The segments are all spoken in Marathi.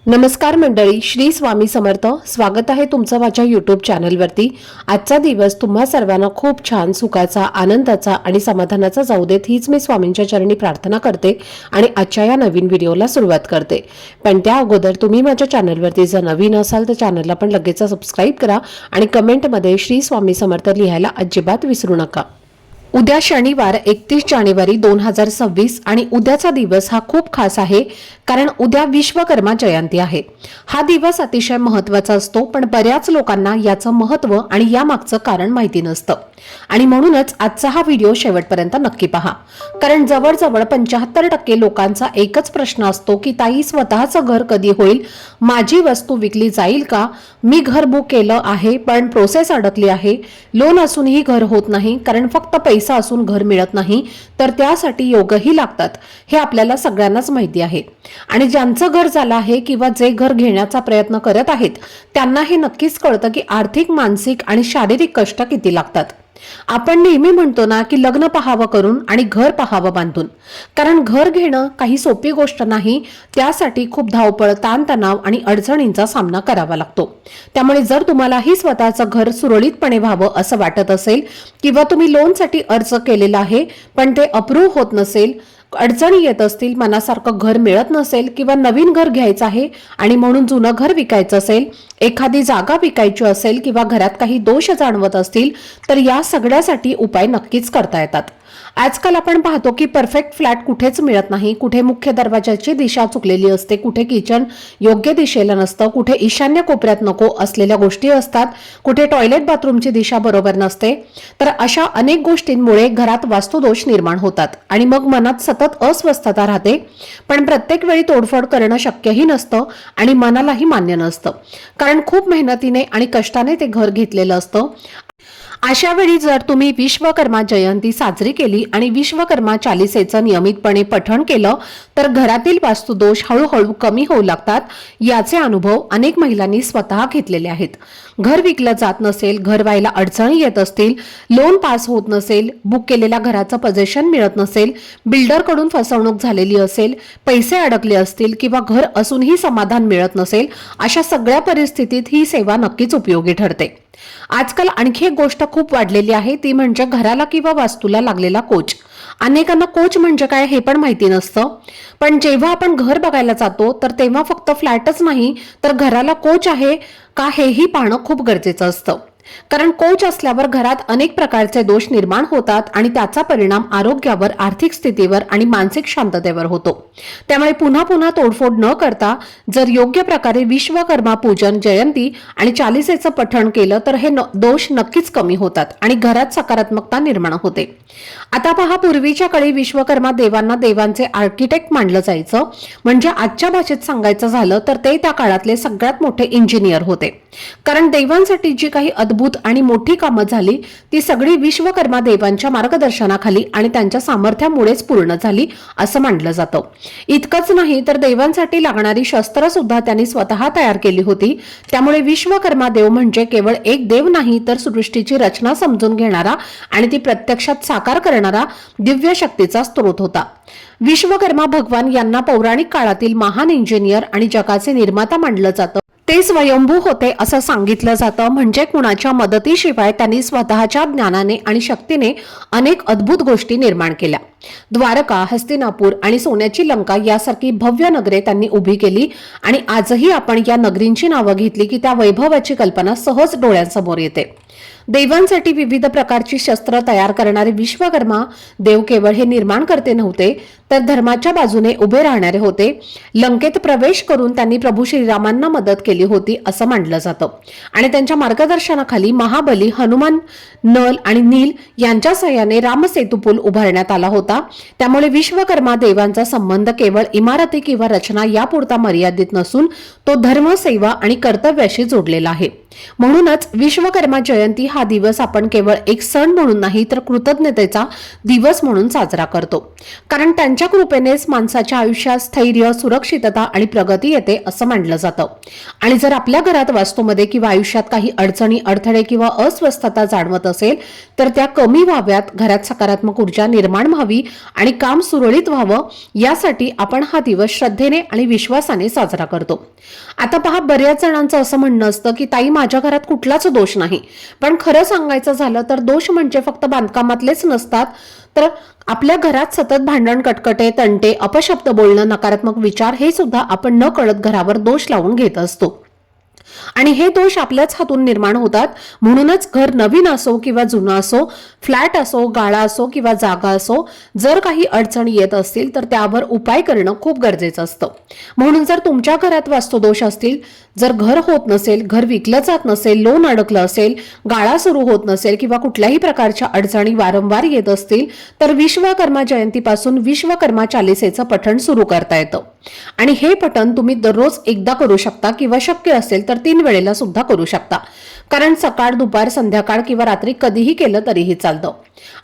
नमस्कार मंडळी, श्री स्वामी समर्थ. स्वागत आहे तुमचं माझ्या यूट्यूब चॅनलवरती. आजचा दिवस तुम्हा सर्वांना खूप छान, सुखाचा, आनंदाचा आणि समाधानाचा जाऊ देत, हीच मी स्वामींच्या चरणी प्रार्थना करते आणि आजच्या या नवीन व्हिडिओला सुरुवात करते. पण त्या अगोदर तुम्ही माझ्या चॅनलवरती जर नवीन असाल तर चॅनलला पण लगेच सबस्क्राईब करा आणि कमेंटमध्ये श्री स्वामी समर्थ लिहायला अजिबात विसरू नका. उद्या शनिवार 31 जानेवारी 2026 आणि उद्याचा दिवस हा खूप खास आहे, कारण उद्या विश्वकर्मा जयंती आहे. हा दिवस अतिशय महत्त्वाचा असतो, पण बऱ्याच लोकांना याचं महत्त्व आणि यामागचं कारण माहिती नसतं. आणि म्हणूनच आजचा हा व्हिडिओ शेवटपर्यंत नक्की पहा, कारण जवळजवळ 75% लोकांचा एकच प्रश्न असतो की ताई, स्वतःचं घर कधी होईल? माझी वस्तू विकली जाईल का? मी घर बुक केलं आहे पण प्रोसेस अडकली आहे. लोन असूनही घर होत नाही, कारण फक्त पैसा असून घर मिळत नाही, तर त्यासाठी योगही लागतात. हे आपल्याला सगळ्यांनाच माहिती आहे. आणि ज्यांचं घर झालं आहे किंवा जे घर घेण्याचा प्रयत्न करत आहेत त्यांना हे नक्कीच कळतं की आर्थिक, मानसिक आणि शारीरिक कष्ट किती लागतात. आपण नेहमी म्हणतो ना की लग्न पाहावं करून आणि घर पाहावं बांधून, कारण घर घेणं काही सोपी गोष्ट नाही. त्यासाठी खूप धावपळ, ताणतणाव आणि अडचणींचा सामना करावा लागतो. त्यामुळे जर तुम्हालाही स्वतःचं घर सुरळीतपणे व्हावं असं वाटत असेल किंवा तुम्ही लोनसाठी अर्ज केलेला आहे पण ते अप्रूव्ह होत नसेल, अडचणी येत असतील, मनासारखं घर मिळत नसेल किंवा नवीन घर घ्यायचं आहे आणि म्हणून जुनं घर विकायचं असेल, एखादी जागा विकायची असेल किंवा घरात काही दोष जाणवत असतील, तर या सगळ्यासाठी उपाय नक्कीच करता येतात. आजकाल आपण पाहतो की परफेक्ट फ्लॅट कुठेच मिळत नाही. कुठे मुख्य दरवाजाची दिशा चुकलेली असते, कुठे किचन योग्य दिशेला नसतं, कुठे ईशान्य कोपऱ्यात नको असलेल्या गोष्टी असतात, कुठे टॉयलेट बाथरूमची दिशा बरोबर नसते. तर अशा अनेक गोष्टींमुळे घरात वास्तुदोष निर्माण होतात आणि मग मनात सतत अस्वस्थता राहते. पण प्रत्येक वेळी तोडफोड करणं शक्यही नसतं आणि मनालाही मान्य नसतं, कारण खूप मेहनतीने आणि कष्टाने ते घर घेतलेलं असतं. अशा वेळी जर तुम्ही विश्वकर्मा जयंती साजरी केली आणि विश्वकर्मा चालीसेचं नियमितपणे पठण केलं तर घरातील वास्तुदोष हळूहळू कमी होऊ लागतात. याचे अनुभव अनेक महिलांनी स्वतः घेतलेले आहेत. घर विकलं जात नसेल, घर व्हायला अडचणी येत असतील, लोन पास होत नसेल, बुक केलेल्या घराचं पोझिशन मिळत नसेल, बिल्डरकडून फसवणूक झालेली असेल, पैसे अडकले असतील किंवा घर असूनही समाधान मिळत नसेल, अशा सगळ्या परिस्थितीत ही सेवा नक्कीच उपयोगी ठरते. आजकाल आणखी एक गोष्ट खूप वाढलेली आहे, ती म्हणजे घराला किंवा वास्तूला लागलेला कोच. अनेकांना कोच म्हणजे काय हे पण माहिती नसतं. पण जेव्हा आपण घर बघायला जातो तर तेव्हा फक्त फ्लॅटच नाही तर घराला कोच आहे का हेही पाहणं खूप गरजेचं असतं. कारण कोच असल्यावर घरात अनेक प्रकारचे दोष निर्माण होतात आणि त्याचा परिणाम आरोग्यावर, आर्थिक स्थितीवर आणि मानसिक शांततेवर होतो. त्यामुळे पुन्हा पुन्हा तोडफोड न करता जर योग्य प्रकारे विश्वकर्मा पूजन, जयंती आणि चालीसेचं पठण केलं तर हे दोष नक्कीच कमी होतात आणि घरात सकारात्मकता निर्माण होते. आता पहा, पूर्वीच्या काळी विश्वकर्मा देवांना देवांचे आर्किटेक्ट मानलं जायचं. म्हणजे आजच्या भाषेत सांगायचं झालं तर ते त्या काळातले सगळ्यात मोठे इंजिनियर होते. कारण देवांसाठी जी काही अद्भुत आणि मोठी कामं झाली ती सगळी विश्वकर्मा देवांच्या मार्गदर्शनाखाली आणि त्यांच्या सामर्थ्यामुळेच पूर्ण झाली असं मानलं जातं. इतकंच नाही तर देवांसाठी लागणारी शस्त्र सुद्धा त्यांनी स्वतः तयार केली होती. त्यामुळे विश्वकर्मा देव म्हणजे केवळ एक देव नाही तर सृष्टीची रचना समजून घेणारा आणि ती प्रत्यक्षात साकार करणारा दिव्य शक्तीचा स्रोत होता. विश्वकर्मा भगवान यांना पौराणिक काळातील महान इंजिनियर आणि जगाचे निर्माता मानलं जातं. ते स्वयंभू होते असं सांगितलं जातं. म्हणजे कुणाच्या मदतीशिवाय त्यांनी स्वतःच्या ज्ञानाने आणि शक्तीने अनेक अद्भुत गोष्टी निर्माण केल्या. द्वारका, हस्तिनापूर आणि सोन्याची लंका यासारखी भव्य नगरे त्यांनी उभी केली आणि आजही आपण या नगरींची नावं घेतली की त्या वैभवाची कल्पना सहज डोळ्यांसमोर येते. देवांसाठी विविध प्रकारची शस्त्र तयार करणारे विश्वकर्मा देव केवळ हे निर्माण करते नव्हते तर धर्माच्या बाजूने उभे राहणारे होते. लंकेत प्रवेश करून त्यांनी प्रभू श्रीरामांना मदत केली होती असं मानलं जातं आणि त्यांच्या मार्गदर्शनाखाली महाबली, हनुमान, नल आणि नील यांच्या सहाय्याने रामसेतू पूल उभारण्यात आला होता. त्यामुळे विश्वकर्मा देवांचा संबंध केवळ इमारती किंवा रचना यापुरता मर्यादित नसून तो धर्म, सेवा आणि कर्तव्याशी जोडलेला आहे. म्हणूनच विश्वकर्मा जयंती हा दिवस आपण केवळ एक सण म्हणून नाही तर कृतज्ञतेचा दिवस म्हणून साजरा करतो. कारण त्यांच्या कृपेनेच माणसाच्या आयुष्यात स्थैर्य, सुरक्षितता आणि प्रगती येते असं मानलं जातं. आणि जर आपल्या घरात, वास्तूमध्ये किंवा आयुष्यात काही अडचणी, अडथळे किंवा अस्वस्थता जाणवत असेल तर त्या कमी व्हाव्यात, घरात सकारात्मक ऊर्जा निर्माण व्हावी आणि काम सुरळीत व्हावं, यासाठी आपण हा दिवस श्रद्धेने आणि विश्वासाने साजरा करतो. आता पहा, बऱ्याच जणांचं असं म्हणणं असतं की ताई, माझ्या घरात कुठलाच दोष नाही. पण खरं सांगायचं झालं तर दोष म्हणजे फक्त बांधकामातलेच नसतात, तर आपल्या घरात सतत भांडण, कटकटे, तंटे, अपशब्द बोलणं, नकारात्मक विचार हे सुद्धा आपण न कळत घरावर दोष लावून घेत असतो. आणि हे दोष आपल्याच हातून निर्माण होतात. म्हणूनच घर नवीन असो किंवा जुनं असो, फ्लॅट असो, गाळा असो किंवा जागा असो, जर काही अडचणी येत असतील तर त्यावर उपाय करणं खूप गरजेचं असतं. म्हणून जर तुमच्या घरात वास्तुदोष असतील, जर घर होत नसेल, घर विकलं जात नसेल, लोन अडकलं असेल, गाळा सुरू होत नसेल किंवा कुठल्याही प्रकारच्या अडचणी वारंवार येत असतील तर विश्वकर्मा जयंतीपासून विश्वकर्मा चालीसेचं पठण सुरू करता येतं. आणि हे पठण तुम्ही दररोज एकदा करू शकता किंवा शक्य असेल तर 3 वेळेला सुद्धा करू शकता. कारण सकाळ, दुपार, संध्याकाळ किंवा रात्री कधीही केलं तरीही चालतं.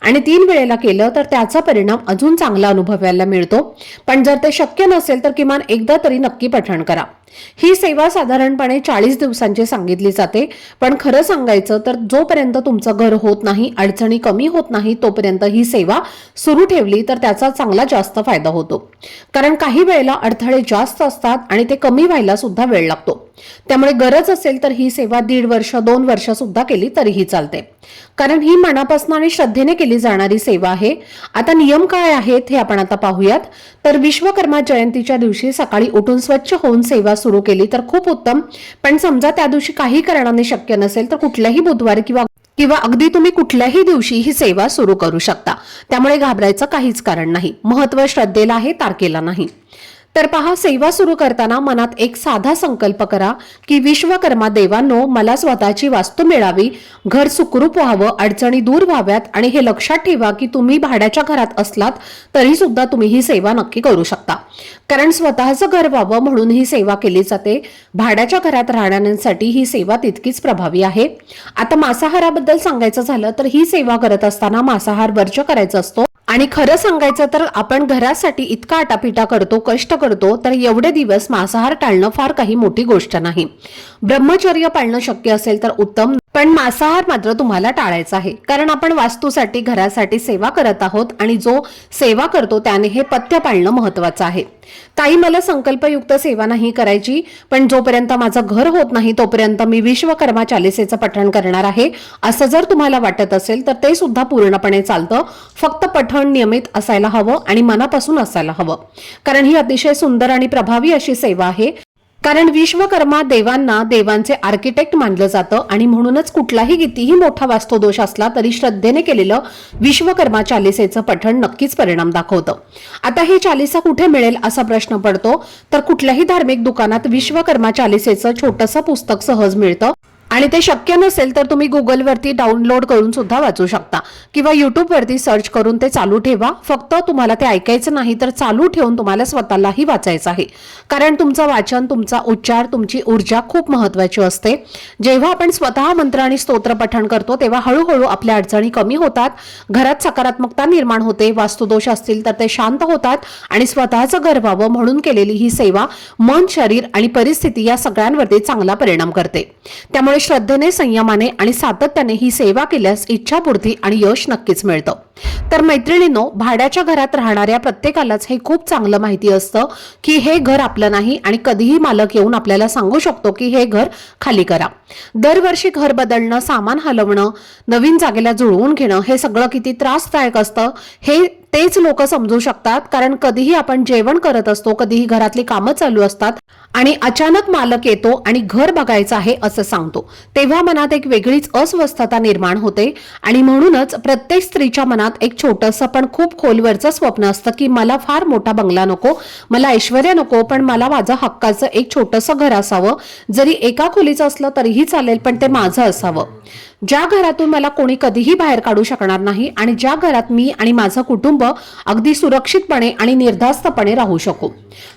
आणि 3 वेळेला केलं तर त्याचा परिणाम अजून चांगला अनुभवायला मिळतो. पण जर ते शक्य नसेल तर किमान एकदा तरी नक्की पठण करा. ही सेवा साधारणपणे 40 दिवसांची सांगितली जाते. पण खरं सांगायचं तर जोपर्यंत तुमचं घर होत नाही, अडचणी कमी होत नाही, तोपर्यंत ही सेवा सुरू ठेवली तर त्याचा चांगला जास्त फायदा होतो. कारण काही वेळेला अडथळे जास्त असतात आणि ते कमी व्हायला सुद्धा वेळ लागतो. त्यामुळे गरज असेल तर ही सेवा 1.5 वर्ष, 2 वर्ष सुद्धा केली तरीही चालते. कारण ही मनापासून आणि श्रद्धेने केली जाणारी सेवा आहे. आता नियम काय आहेत हे आपण आता पाहूयात. तर विश्वकर्मा जयंतीच्या दिवशी सकाळी उठून स्वच्छ होऊन सेवा सुरू केली तर खूप उत्तम. पण समजा त्या दिवशी काही कारणाने शक्य नसेल तर कुठल्याही बुधवारी किंवा अगदी तुम्ही कुठल्याही दिवशी ही सेवा सुरू करू शकता. त्यामुळे घाबरायचं काहीच कारण नाही. महत्त्व श्रद्धेला आहे, तारखेला नाही. तर पहा, सेवा सुरू करताना मनात एक साधा संकल्प करा की विश्वकर्मा देवांनो, मला स्वतःची वास्तू मिळावी, घर सुखरूप व्हावं, अडचणी दूर व्हाव्यात. आणि हे लक्षात ठेवा की तुम्ही भाड्याच्या घरात असलात तरी सुद्धा तुम्ही ही सेवा नक्की करू शकता. कारण स्वतःचं घर व्हावं म्हणून ही सेवा केली जाते. भाड्याच्या घरात राहण्यासाठी ही सेवा तितकीच प्रभावी आहे. आता मांसाहाराबद्दल सांगायचं झालं तर ही सेवा करत असताना मांसाहार वर्ज्य करायचा असतो. आणि खरं सांगायचं तर आपण घरासाठी इतका आटापिटा करतो, कष्ट करतो, तर एवढे दिवस मांसाहार टाळणं फार काही मोठी गोष्ट नाही. ब्रह्मचर्य पाळणं शक्य असेल तर उत्तम, पण मांसाहार मात्र तुम्हाला टाळायचा आहे. कारण आपण वास्तूसाठी, घरासाठी सेवा करत आहोत आणि जो सेवा करतो त्याने हे पथ्य पाळणं महत्वाचं आहे. ताई, मला संकल्पयुक्त सेवा नाही करायची, पण जोपर्यंत माझं घर होत नाही तोपर्यंत मी विश्वकर्मा चालीसेचं पठण करणार आहे, असं जर तुम्हाला वाटत असेल तर ते सुद्धा पूर्णपणे चालतं. फक्त पठण नियमित असायला हवं आणि मनापासून असायला हवं. कारण ही अतिशय सुंदर आणि प्रभावी अशी सेवा आहे. कारण विश्वकर्मा देवांना देवांचे आर्किटेक्ट मानलं जातं आणि म्हणूनच कुठलाही कितीही मोठा वास्तुदोष असला तरी श्रद्धेने केलेलं विश्वकर्मा चालीसेचं पठण नक्कीच परिणाम दाखवतं. आता हे चालीसा कुठे मिळेल असा प्रश्न पडतो. तर कुठल्याही धार्मिक दुकानात विश्वकर्मा चालीसेचं छोटंसं पुस्तक सहज मिळतं. आणि ते शक्य नसेल तर तुम्ही गुगलवरती डाउनलोड करून सुद्धा वाचू शकता किंवा युट्यूबवरती सर्च करून ते चालू ठेवा. फक्त तुम्हाला ते ऐकायचं नाही तर चालू ठेवून तुम्हाला स्वतःलाही वाचायचं आहे. कारण तुमचं वाचन, तुमचा उच्चार, तुमची ऊर्जा खूप महत्त्वाची असते. जेव्हा आपण स्वतः मंत्र आणि स्तोत्र पठण करतो तेव्हा हळूहळू आपल्या अडचणी कमी होतात, घरात सकारात्मकता निर्माण होते, वास्तुदोष असतील तर ते शांत होतात आणि स्वतःचं घर व्हावं म्हणून केलेली ही सेवा मन, शरीर आणि परिस्थिती या सगळ्यांवरती चांगला परिणाम करते. त्यामुळे श्रद्धेने, संयमाने आणि सातत्याने ही सेवा केल्यास इच्छापूर्ती आणि यश नक्कीच मिळतं. तर मैत्रिणींनो, भाड्याच्या घरात राहणाऱ्या प्रत्येकालाच हे खूप चांगलं माहिती असतं की हे घर आपलं नाही आणि कधीही मालक येऊन आपल्याला सांगू शकतो की हे घर खाली करा. दरवर्षी घर बदलणं, सामान हलवणं, नवीन जागेला जुळवून घेणं हे सगळं किती त्रासदायक असतं हे तेच लोक समजू शकतात. कारण कधीही आपण जेवण करत असतो, कधीही घरातली कामं चालू असतात आणि अचानक मालक येतो आणि घर बघायचं आहे असं सांगतो, तेव्हा मनात एक वेगळीच अस्वस्थता निर्माण होते. आणि म्हणूनच प्रत्येक स्त्रीच्या मनात एक छोटंसं पण खूप खोलवरचं स्वप्न असतं की मला फार मोठा बंगला नको, मला ऐश्वर्य नको, पण मला माझं हक्काचं एक छोटंसं घर असावं. जरी एका खोलीचं असलं तरीही चालेल, पण ते माझं असावं. ज्या घरातून मला कोणी कधीही बाहेर काढू शकणार नाही आणि ज्या घरात मी आणि माझं कुटुंब अगदी सुरक्षितपणे आणि निर्धास्तपणे राहू शकू.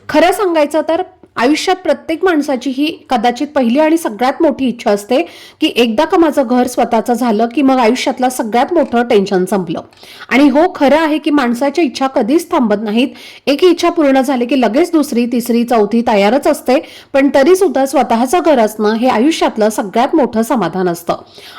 खरं सांगायचं तर आयुष्यात प्रत्येक माणसाची ही कदाचित पहिली आणि सगळ्यात मोठी इच्छा असते की एकदा का माझं घर स्वतःचं झालं की मग आयुष्यातलं सगळ्यात मोठं टेन्शन संपलं. आणि हो, खरं आहे की माणसाच्या इच्छा कधीच थांबत नाहीत. एक इच्छा पूर्ण झाली की लगेच दुसरी, तिसरी, चौथी तयारच असते. पण तरी सुद्धा स्वतःचं घर असणं हे आयुष्यातलं सगळ्यात मोठं समाधान असतं.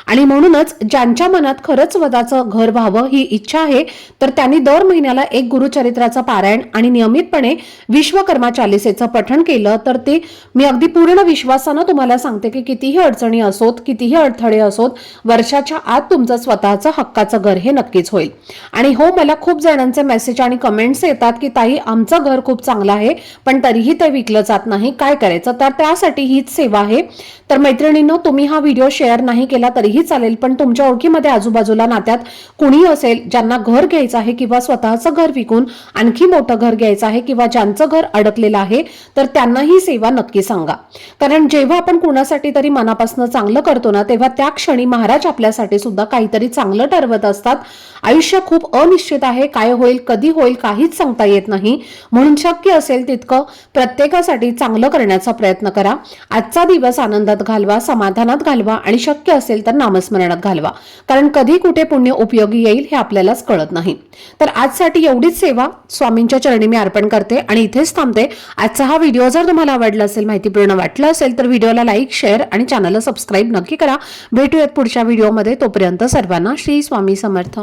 आणि म्हणूनच ज्यांच्या मनात खरंच स्वतःचं घर व्हावं ही इच्छा आहे, तर त्यांनी दर महिन्याला एक गुरुचरित्राचं पारायण आणि नियमितपणे विश्वकर्मा चालीसेचं पठण केलं तर ते मी अगदी पूर्ण विश्वासानं तुम्हाला सांगते की कितीही अडचणी असोत, कितीही अडथळे असोत, वर्षाच्या आत तुमचं स्वतःचं हक्काचं घर हे नक्कीच होईल. आणि हो, मला खूप जणांचे मेसेज आणि कमेंट्स येतात की ताई, आमचं घर खूप चांगलं आहे पण तरीही ते विकलं जात नाही, काय करायचं? तर त्यासाठी हीच सेवा आहे. तर मैत्रिणींनो, तुम्ही हा व्हिडिओ शेअर नाही केला तरीही चालेल, पण तुमच्या ओळखीमध्ये आजूबाजूला नात्यात कुणी असेल ज्यांना घर घ्यायचं आहे किंवा स्वतःचं घर विकून आणखी मोठं घर घ्यायचं आहे किंवा ज्यांचं घर अडकलेलं आहे, तर त्यांना ही सेवा नक्की सांगा. कारण जेव्हा आपण कुणासाठी तरी मनापासून चांगलं करतो ना, तेव्हा त्या क्षणी महाराज आपल्यासाठी सुद्धा काहीतरी चांगलं ठरवत असतात. आयुष्य खूप अनिश्चित आहे, काय होईल, कधी होईल, काहीच सांगता येत नाही. म्हणून शक्य असेल तितकं प्रत्येकासाठी चांगलं करण्याचा प्रयत्न करा. आजचा दिवस आनंदात घालवा, समाधानात घालवा आणि शक्य असेल तर नामस्मरणात घालवा. कारण कधी कुठे पुण्य उपयोगी येईल हे आपल्यालाच कळत नाही. तर आजसाठी एवढीच सेवा स्वामींच्या चरणी मी अर्पण करते आणि इथेच थांबते. आजचा हा व्हिडिओ जर तुम्हाला आवडला असेल, माहितीपूर्ण वाटलं असेल, तर व्हिडिओला लाईक, शेअर आणि चॅनलला सबस्क्राईब नक्की करा. भेटूयात पुढच्या व्हिडिओमध्ये. तोपर्यंत सर्वांना श्री स्वामी समर्थ.